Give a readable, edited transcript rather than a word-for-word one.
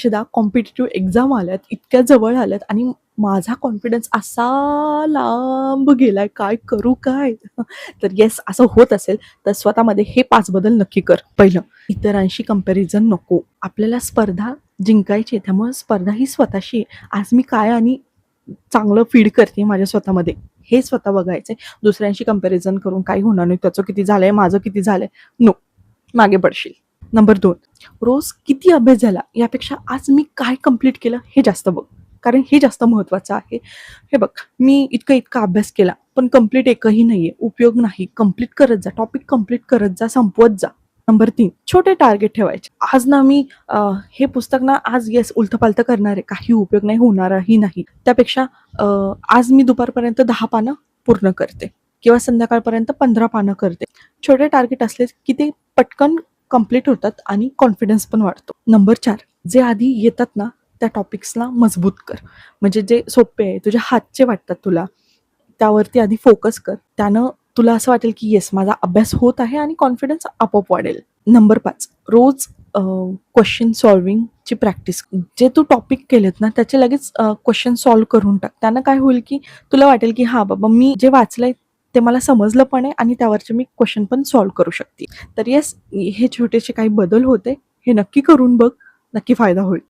बऱ्याचदा competitive exam आल्यात, इतक्या जवळ आल्यात आणि माझा कॉन्फिडन्स असा लांब गेलाय, काय करू काय? तर येस, असं होत असेल तर स्वतःमध्ये हे 5 बदल नक्की कर. पहिलं, इतरांशी कंपॅरिझन नको. आपल्याला स्पर्धा जिंकायची आहे, त्यामुळे स्पर्धा ही स्वतःशी आहे. आज मी काय आणि चांगलं फीड करते माझ्या स्वतःमध्ये, हे स्वतः बघायचंय. दुसऱ्यांशी कंपॅरिझन करून काही होणार नाही. त्याचं किती झालंय, माझं किती झालंय, नो, मागे पडशील. नंबर 2, रोज किती अभ्यास झाला यापेक्षा आज मी काय कंप्लीट केलं हे जास्त बघ, कारण हे जास्त महत्त्वाचं आहे. हे बघ, मी इतका अभ्यास केला पण कंप्लीट एकही नाहीये, उपयोग नाही. कंप्लीट करत जा, टॉपिक कंप्लीट करत जा, संपवत जा. नंबर 3, छोटे टार्गेट ठेवायचे. आज ना मी हे पुस्तक ना आज येस उलथं-पालथं करणार आहे, काही उपयोग नाही, होणारही नाही. त्यापेक्षा आज मी दुपारपर्यंत 10 पानं पूर्ण करते किंवा संध्याकाळपर्यंत 15 पानं करते. छोटे टार्गेट असले की ते पटकन कंप्लीट होतात आणि कॉन्फिडन्स पण वाढतो. नंबर 4, जे आधी येतात ना त्या टॉपिक्सला मजबूत कर. म्हणजे जे सोपे आहे, तुझ्या हातचे वाटतात तुला, त्यावरती आधी फोकस कर. त्यानं तुला असं वाटेल की येस, माझा अभ्यास होत आहे आणि कॉन्फिडन्स आपोआप वाढेल. नंबर 5, रोज क्वेश्चन सॉल्व्हिंगची प्रॅक्टिस. जे तू टॉपिक केलेत ना त्याचे लगेच क्वेश्चन सॉल्व्ह करून टाक. त्यानं काय होईल की तुला वाटेल की हां बाबा, मी जे वाचलंय ते मला समजलं पण आहे आणि त्यावरचे मी क्वेश्चन पण सॉल्व्ह करू शकते. तर येस, हे छोटेसे काही बदल होते, हे नक्की करून बघ, नक्की फायदा होईल.